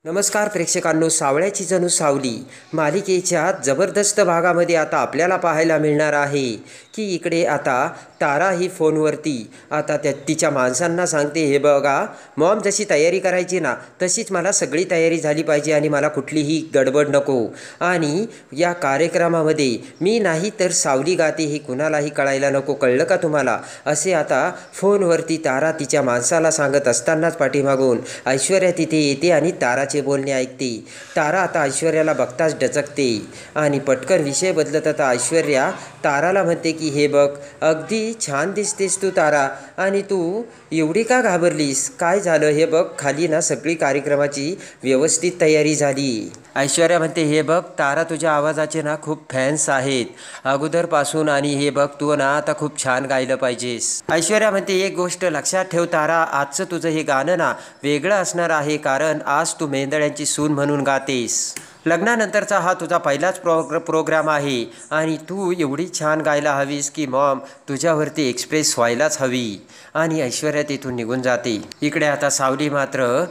नमस्कार प्रेक्षकांनो, सावळ्याची जणू सावली मालिकेच्या जबरदस्त भागामध्ये आता आपल्याला पाहायला मिळणार आहे की इकडे आता तारा ही फोनवरती आता तिच्या माणसांना सांगते, हे बघा मॉम, जशी तयारी करायची ना तशीच मला सगळी तयारी झाली पाहिजे आणि मला कुठलीही गडबड नको. आणि या कार्यक्रमामध्ये मी नाही तर सावली गाते हे कुणालाही कळायला नको, कळलं का तुम्हाला? असे आता फोनवरती तारा तिच्या माणसाला सांगत असतानाच पाठीमागून ऐश्वर्या तिथे येते आणि ताराचे बोलणे ऐकते. तारा आता ऐश्वर्याला बघताच डचकते आणि पटकन विषय बदलत आता ऐश्वर्या ताराला म्हणते की हे बघ, अगदी छान दिसतेस तू तारा, आणि तू एवढी का घाबरलीस? काय झालं? हे बघ, खाली ना सगळी कार्यक्रमाची व्यवस्थित तयारी झाली. ऐश्वर्या म्हणते, हे बघ तारा, तुझ्या आवाजाचे ना खूप फॅन्स आहेत अगोदरपासून, आणि हे बघ तू ना आता खूप छान गायलं पाहिजेस. ऐश्वर्या म्हणते, एक गोष्ट लक्षात ठेव तारा, आजचं तुझं हे गाणं ना वेगळं असणार आहे, कारण आज तू मेंदळ्यांची सून म्हणून गातेस. लग्नानंतरचा हा तुझा पहिलाच प्रोग्राम आहे आणि तू एवढी छान गायला हवीस की मॉम तुझ्यावरती एक्सप्रेस व्हायलाच हवी. आणि ऐश्वर्या तिथून निघून जाते. इकडे आता सावली मात्र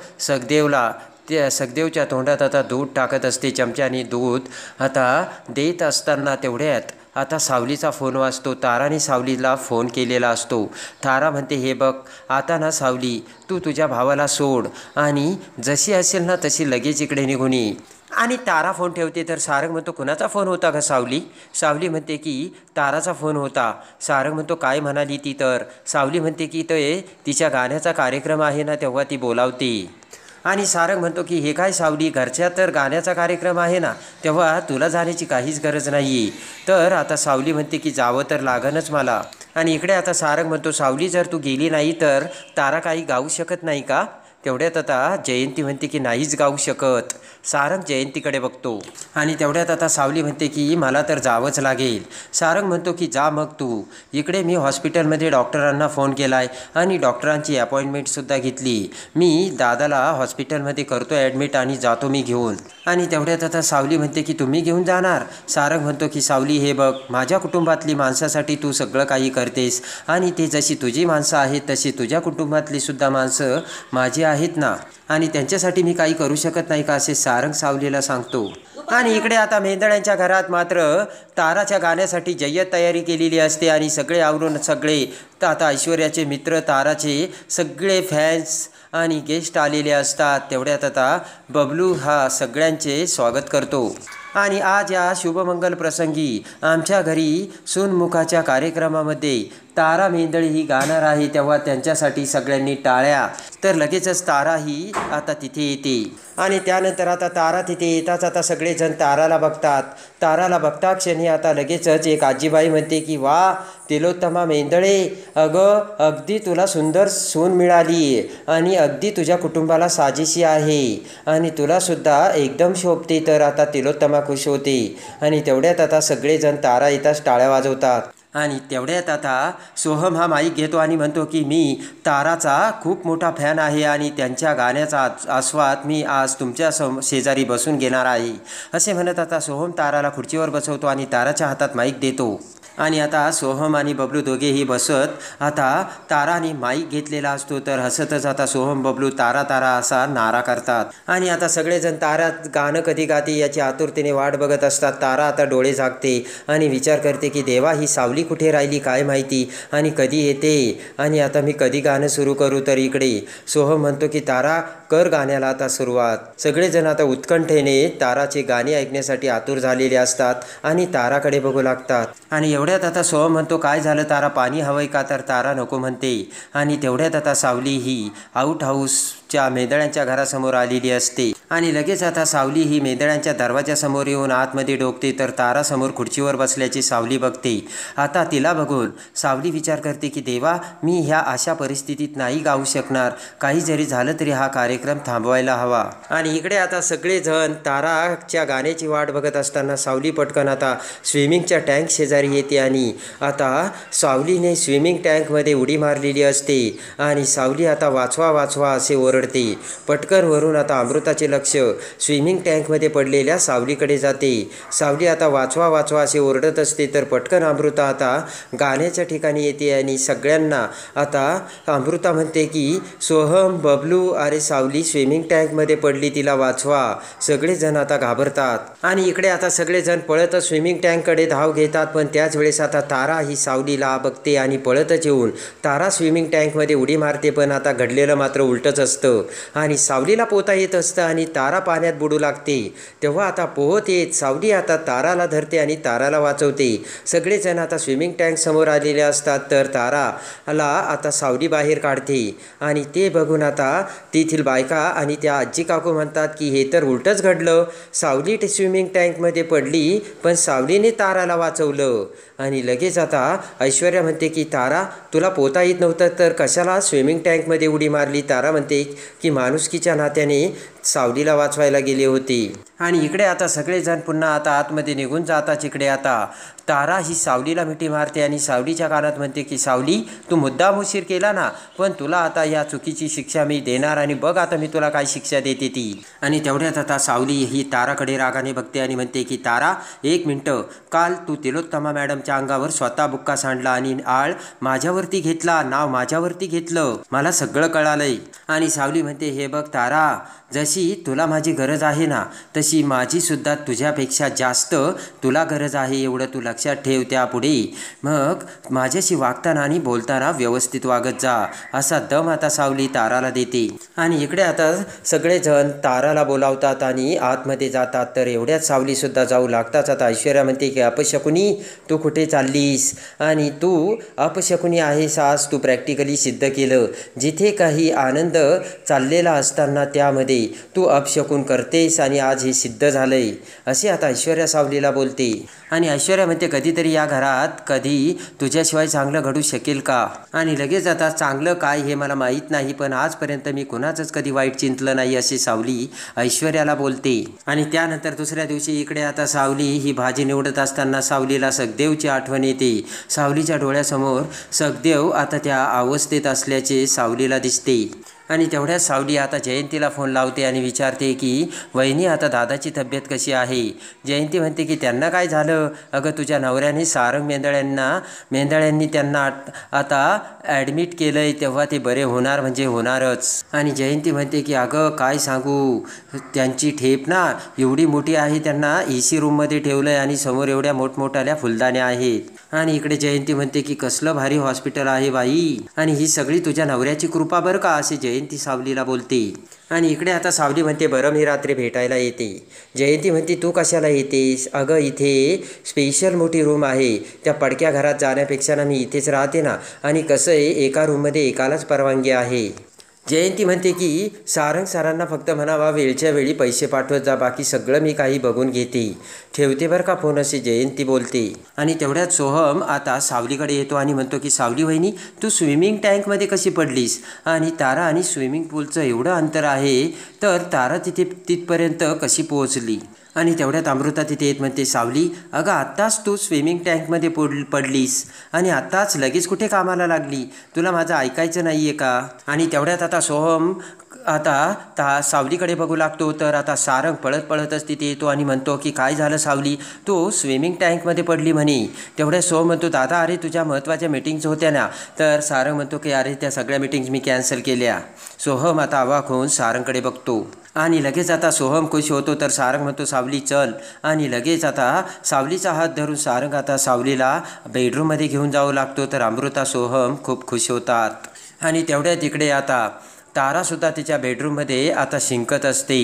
सखदेवच्या तोंडात आता दूध टाकत असते चमच्याने. दूध आता देत असताना तेवढ्यात आता सावलीचा फोन वाजतो. ताराने सावलीला फोन केलेला असतो. तारा म्हणते, हे बघ आता ना सावली, तू तुझ्या भावाला सोड आणि जशी असेल ना तशी लगेच इकडे निघून ये. आणि तारा फोन ठेवते. तर सारंग म्हणतो, कुणाचा फोन होता का सावली? सावली म्हणते की ताराचा फोन होता. सारंग म्हणतो, काय म्हणाली ती? तर सावली म्हणते की ते तिच्या गाण्याचा कार्यक्रम आहे ना तेव्हा ती बोलावते. आणि सारंग म्हणतो की हे काय सावली, घरच्या तर गाण्याचा कार्यक्रम आहे ना, तेव्हा तुला जाण्याची काहीच गरज नाही. तर आता सावली म्हणते की जावं तर लागणच मला. आणि इकडे आता सारंग म्हणतो, सावली जर तू गेली नाही तर तारा काही गाऊ शकत नाही का? तेवढ्यात आता जयंती म्हणते की नाहीच गाऊ शकत. सारंग जयंतीकडे बघतो आणि तेवढ्यात आता सावली म्हणते की मला तर जावंच लागेल. सारंग म्हणतो की जा मग तू. इकडे मी हॉस्पिटलमध्ये डॉक्टरांना फोन केला आहे आणि डॉक्टरांची अपॉइंटमेंटसुद्धा घेतली. मी दादाला हॉस्पिटलमध्ये करतो ॲडमिट आणि जातो मी घेऊन. आणि तेवढ्यात आता सावली म्हणते की तुम्ही घेऊन जाणार? सारंग म्हणतो की सावली, हे बघ, माझ्या कुटुंबातली माणसासाठी तू सगळं काही करतेस आणि ते जशी तुझी माणसं आहेत तशी तुझ्या कुटुंबातली सुद्धा माणसं माझी आहेत ना, आणि त्यांच्यासाठी मी काही करू शकत नाही का, असे सारंग सावलीला सांगतो. आणि इकडे आता मेंदळ्यांच्या घरात मात्र ताराच्या गाण्यासाठी जय्यत तयारी केलेली असते आणि सगळे आवरून सगळे आता ऐश्वर्याचे मित्र, ताराचे सगळे फॅन्स आणि गेस्ट आलेले असतात. तेवढ्यात आता बबलू हा सगळ्यांचे स्वागत करतो. आणि आज या शुभमंगल प्रसंगी आमच्या घरी सूनमुखाच्या कार्यक्रमामध्ये तारा मेंदळी ही गाणार आहे, तेव्हा त्यांच्यासाठी सगळ्यांनी टाळ्या. तर लगेचच तारा ही आता तिथे येते. आणि त्यानंतर आता तारा तिथे येताच आता सगळेजण ताराला बघतात. ताराला बघता क्षणी आता लगेचच एक आजीबाई म्हणते की वा तिलोत्तमा मेंदळे, अगं अगदी तुला सुंदर सून मिळाली आणि अगदी तुझ्या कुटुंबाला साजेशी आहे आणि तुलासुद्धा एकदम शोभते. तर आता तिलोत्तमा खुश होते. आणि तेवढ्यात आता सगळेजण तारा येताच टाळ्या वाजवतात. आणि तेवढ्यात आता सोहम हा माईक घेतो आणि म्हणतो की मी ताराचा खूप मोठा फॅन आहे आणि त्यांच्या गाण्याचा आस्वाद मी आज तुमच्या शेजारी बसून घेणार आहे. असे म्हणत आता सोहम ताराला खुर्चीवर बसवतो आणि ताराच्या हातात माईक देतो. आणि आता सोहम आणि बबलू दोघेही बसत आता ताराने माईक घेतलेला असतो. तर हसतच आता सोहम बबलू तारा तारा असा नारा करतात. आणि आता सगळेजण तारा गाणं कधी गाते याची आतुरतेने वाट बघत असतात. तारा आता डोळे झाकते आणि विचार करते की देवा, ही सावली कुठे राहिली काय माहिती, आणि कधी येते, आणि आता मी कधी गाणं सुरू करू? तर इकडे सोहम म्हणतो की तारा, कर गाण्याला आता सुरुवात. सगळेजण आता उत्कंठेने ताराचे गाणे ऐकण्यासाठी आतुर झालेले असतात आणि ताराकडे बघू लागतात. आणि तेवढ्यात आता सोहम म्हणतो, काय झालं तारा, पाणी हवंय का? तर तारा नको म्हणते. आणि तेवढ्यात आता सावली ही आउट हाऊसच्या मेंदळ्यांच्या घरासमोर आलेली असते. आणि लगेच आता सावली ही मेंदळ्यांच्या दरवाजासमोर येऊन आतमध्ये डोकते. तर तारासमोर खुर्चीवर बसल्याची सावली बघते. आता तिला बघून सावली विचार करते की देवा, मी ह्या अशा परिस्थितीत नाही गाऊ शकणार, काही जरी झालं तरी हा कार्यक्रम थांबवायला हवा. आणि इकडे आता सगळेजण ताराच्या गाण्याची वाट बघत असताना सावली पटकन आता स्विमिंगच्या टँक शेजारी येते. आणि आता सावलीने स्विमिंग टँकमध्ये उडी मारलेली असते आणि सावली आता वाचवा वाचवा असे ओरड ओरडते. पटकन वरून आता अमृताचे लक्ष स्विमिंग टँकमध्ये पडलेल्या सावलीकडे जाते. सावली आता वाचवा वाचवा असे ओरडत असते, तर पटकन अमृता आता गाण्याच्या ठिकाणी येते आणि सगळ्यांना आता अमृता म्हणते की सोहम, बबलू, अरे सावली स्विमिंग टँकमध्ये पडली, तिला वाचवा. सगळेजण आता घाबरतात आणि इकडे आता सगळेजण पळतच स्विमिंग टँककडे धाव घेतात. पण त्याच वेळेस आता तारा ही सावलीला बघते आणि पळतच येऊन तारा स्विमिंग टँकमध्ये उडी मारते. पण आता घडलेलं मात्र उलटच असतं आणि सावलीला पोहता येत असतं आणि तारा पाण्यात बुडू लागते. तेव्हा आता पोहत येत सावली आता ताराला धरते आणि ताराला वाचवते. सगळेजण आता स्विमिंग टँक समोर आलेले असतात, तर ताराला आता सावली बाहेर काढते आणि ते बघून आता तेथील बायका आणि त्या आजी काकू म्हणतात की हे तर उलटंच घडलं. सावली स्विमिंग टँकमध्ये पडली पण सावलीने ताराला वाचवलं. आणि लगेच आता ऐश्वर्या म्हणते की तारा, तुला पोहता येत नव्हतं तर कशाला स्विमिंग टँकमध्ये उडी मारली? तारा म्हणते की माणुसकीच्या नात्याने सावलीला वाचवायला गेले होते. आणि इकडे आता सगळेजण पुन्हा आता आतमध्ये निघून जातात. इकडे आता तारा ही सावलीला मिठी मारते आणि सावलीच्या कानात म्हणते की सावली, तू मुद्दाम उशीर केला ना, पण तुला आता या चुकीची शिक्षा मी देणार आणि बघ आता मी तुला काय शिक्षा देते ती. आणि तेवढ्यात आता सावली ही ताराकडे रागाने बघते आणि म्हणते की तारा, एक मिनटं, काल तू तिलोत्तमा मॅडमच्या अंगावर स्वतः बुक्का सांडला आणि आळ माझ्यावरती घेतला, नाव माझ्यावरती घेतलं, मला सगळं कळालंय. आणि सावली म्हणते हे बघ तारा, जशी तुला माझी गरज आहे ना, तशी माझीसुद्धा तुझ्यापेक्षा जास्त तुला गरज आहे, एवढं तू लक्षात ठेव. त्यापुढे मग माझ्याशी वागताना आणि बोलताना व्यवस्थित वागत जा, असा दम आता सावली ताराला देते. आणि इकडे आता सगळेजण ताराला बोलावतात आणि आतमध्ये जातात. तर एवढ्यात सावलीसुद्धा जाऊ लागताच आता ऐश्वर्या म्हणते की अपशकुनी, तू कुठे चाललीस? आणि तू अपशकुनी आहेस, आज तू प्रॅक्टिकली सिद्ध केलं. जिथे काही आनंद चाललेला असताना त्यामध्ये तू अपशकुन करतेस आणि आज हे सिद्ध झालंय, असे आता ऐश्वर्या सावलीला बोलते. आणि ऐश्वर्या म्हणते कधीतरी या घरात कधी तुझ्याशिवाय चांगलं घडू शकेल का? आणि लगेच आता चांगलं काय हे मला माहीत नाही, पण आजपर्यंत मी कुणाचंच कधी वाईट चिंतलं नाही, असे सावली ऐश्वर्याला बोलते. आणि त्यानंतर दुसऱ्या दिवशी इकडे आता सावली ही भाजी निवडत असताना सावलीला सखदेवची आठवण येते. सावलीच्या डोळ्यासमोर सखदेव आता त्या अवस्थेत असल्याचे सावलीला दिसते. आणि तेवढ्याच सावली आता जयंतीला फोन लावते आणि विचारते की वहिनी, आता दादाची तब्येत कशी आहे? जयंती म्हणते की त्यांना काय झालं? अगं तुझ्या नवऱ्याने सारंग मेंदळ्यांनी त्यांना आता ॲडमिट केलं आहे, तेव्हा ते बरे होणार म्हणजे होणारच. आणि जयंती म्हणते की अगं काय सांगू, त्यांची ठेप ना एवढी मोठी आहे, त्यांना AC रूममध्ये ठेवलं आहे आणि समोर एवढ्या मोठमोठ्याल्या फुलदाण्या आहेत. आणि इकडे जयंती म्हणते की कसलं भारी हॉस्पिटल आहे बाई, आणि ही सगळी तुझ्या नवऱ्याची कृपा बरं का, असे जयंती सावलीला बोलते. आणि इकडे आता सावली म्हणते बरं मी रात्री भेटायला येते. जयंती म्हणते तू कशाला येतेस? अगं इथे स्पेशल मोठी रूम आहे, त्या पडक्या घरात जाण्यापेक्षा ना मी इथेच राहते ना, आणि कसं आहे एका रूममध्ये एकालाच परवानगी आहे. जयंती म्हणते की सारंग सरांना फक्त म्हणावा वेळच्या वेळी पैसे पाठवत जा, बाकी सगळं मी काही बघून घेते, ठेवते बरं का फोन, असे जयंती बोलते. आणि तेवढ्यात सोहम आता सावलीकडे येतो आणि म्हणतो की सावली वहिनी, तू स्विमिंग टँकमध्ये कशी पडलीस? आणि तारा आणि स्विमिंग पूलचं एवढं अंतर आहे, तर तारा तिथपर्यंत कशी पोहोचली? आणि तेवढ्यात अमृता तिथे येत म्हणते सावली, अगं आत्ताच तू स्विमिंग टँकमध्ये पडलीस आणि आत्ताच लगेच कुठे कामाला लागली? तुला माझं ऐकायचं नाही आहे का? आणि तेवढ्यात आता सोहम आता सावलीकडे बघू लागतो. तर आता सारंग पळतच तिथे येतो आणि म्हणतो की काय झालं सावली, तू स्विमिंग टँकमध्ये पडली म्हणे. तेवढ्या सोहम म्हणतो दादा, अरे तुझ्या महत्त्वाच्या मीटिंग्स होत्या ना? तर सारंग म्हणतो की अरे त्या सगळ्या मीटिंग्स मी कॅन्सल केल्या. सोहम आता अवाक होऊन सारंगकडे बघतो आणि लगेच आता सोहम खुश होतो. तर सारंग म्हणतो सावली चल, आणि लगेच आता सावलीचा हात धरून सारंग आता सावलीला बेडरूममध्ये घेऊन जाऊ लागतो. तर अमृता सोहम खूप खुश होतात. आणि तेवढ्यात इकडे आता तारासुद्धा तिच्या बेडरूममध्ये आता शिंकत असते.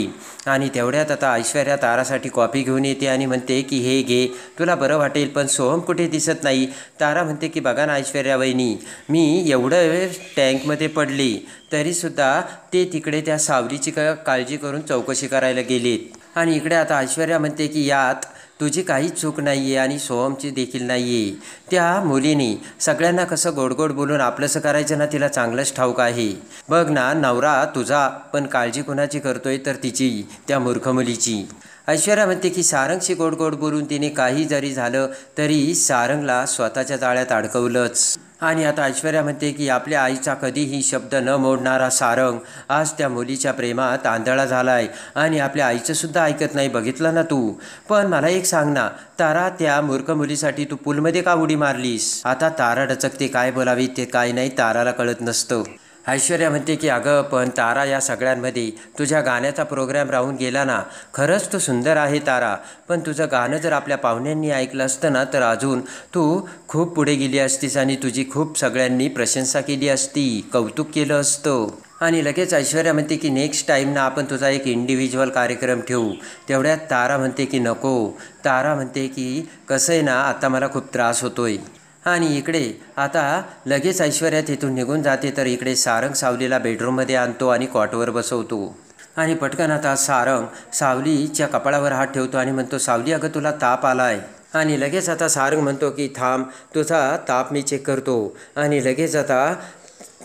आणि तेवढ्यात आता ऐश्वर्या तारासाठी कॉफी घेऊन येते आणि म्हणते की हे घे, तुला बरं वाटेल. पण सोहम कुठे दिसत नाही. तारा म्हणते की बघा ना ऐश्वर्या वहिनी, मी एवढं टँकमध्ये पडली तरीसुद्धा ते तिकडे त्या सावलीची काळजी करून चौकशी करायला गेलेत. आणि इकडे आता ऐश्वर्या म्हणते की यात तुझी काहीच चूक नाही आहे आणि सोहमची देखील नाही आहे. त्या मुलीने सगळ्यांना कसं गोडगोड बोलून आपलंसं करायचं ना, तिला चांगलंच ठाऊक आहे. बघ ना, नवरा तुझा, पण काळजी कुणाची करतोय? तर तिची, त्या मूर्ख मुलीची. ऐश्वर्या म्हणते की सारंगशी गोड गोड बोलून तिने काही जरी झालं तरी सारंगला स्वतःच्या जाळ्यात अडकवलंच. आणि आता ऐश्वर्या म्हणते की आपल्या आईचा कधीही शब्द न मोडणारा सारंग आज त्या मुलीच्या प्रेमात आंधळा झाला आहे आणि आपल्या आईचंसुद्धा ऐकत नाही. बघितलं ना तू. पण मला एक सांग ना तारा, त्या मूर्ख मुलीसाठी तू पूलमध्ये का उडी मारलीस? आता तारा डचकते. काय बोलावी ते काय नाही ताराला कळत नसतं. ऐश्वर्या म्हणते की अगं पण तारा, या सगळ्यांमध्ये तुझ्या गाण्याचा प्रोग्राम राहून गेला ना. खरंच तो सुंदर आहे तारा, पण तुझं गाणं जर आपल्या पाहुण्यांनी ऐकलं असतं ना तर अजून तू खूप पुढे गेली असतीस आणि तुझी खूप सगळ्यांनी प्रशंसा केली असती, कौतुक केलं असतं. आणि लगेच ऐश्वर्या म्हणते की नेक्स्ट टाईम ना आपण तुझा एक इंडिव्हिज्युअल कार्यक्रम ठेवू. तेवढ्यात तारा म्हणते की नको. तारा म्हणते की कसं आहे ना आता मला खूप त्रास होतोय. आणि इकडे आता लगेच ऐश्वर्या तिथून निघून जाते. तर इकडे सारंग सावलीला बेडरूममध्ये आणतो आणि कॉटवर बसवतो. आणि पटकन आता सारंग सावलीच्या कपाळावर हात ठेवतो आणि म्हणतो सावली अगं तुला ताप आला आहे. आणि लगेच आता सारंग म्हणतो की थांब तुझा ताप मी चेक करतो. आणि लगेच आता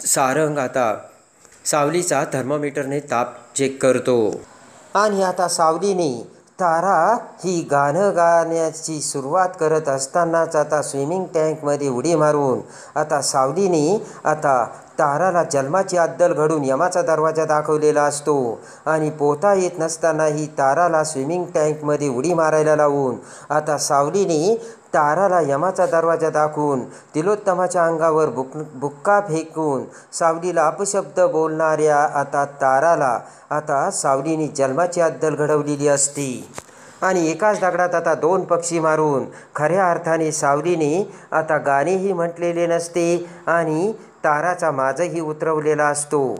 सारंग आता सावलीचा थर्मोमीटरने ताप चेक करतो. आणि आता सावलीने तारा ही गाणं गाण्याची सुरुवात करत असतानाच आता स्विमिंग टँकमध्ये उडी मारून आता सावलीने आता ताराला जन्माची अद्दल घडून यमाचा दरवाजा दाखवलेला असतो. आणि पोहता येत नसतानाही ताराला स्विमिंग टँकमध्ये उडी मारायला लावून आता सावलीने ताराला यमाचा दरवाजा दाखवून तिलोत्तमाच्या अंगावर बुक्का फेकून सावलीला अपशब्द बोलणाऱ्या आता ताराला आता सावलीने जन्माची अद्दल घडवलेली असते. आणि एकाच दगडात आता दोन पक्षी मारून खऱ्या अर्थाने सावलीने आता गाणेही म्हटलेले नसते आणि ताराचा माजही उतरवलेला असतो.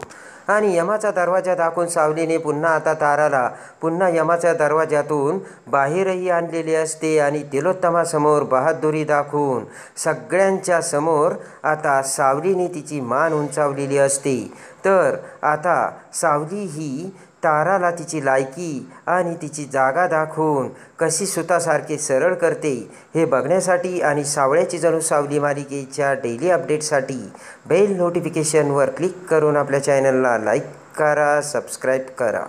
आणि यमाचा दरवाजा दाखवून सावलीने पुन्हा आता ताराला पुन्हा यमाच्या दरवाज्यातून बाहेरही आणलेले असते. आणि तिलोत्तमासमोर बहादुरी दाखवून सगळ्यांच्या समोर आता सावलीने तिची मान उंचावलेली असते. तर आता सावली ही ताराला तिची लायकी आणि तिची जागा दाखवून कशी सुतासारखे सरळ करते हे बघण्यासाठी आणि सावळ्याची जणू सावली मालिकेच्या डेली अपडेटसाठी बेल नोटिफिकेशनवर क्लिक करून आपल्या चॅनलला लाईक करा, सबस्क्राईब करा.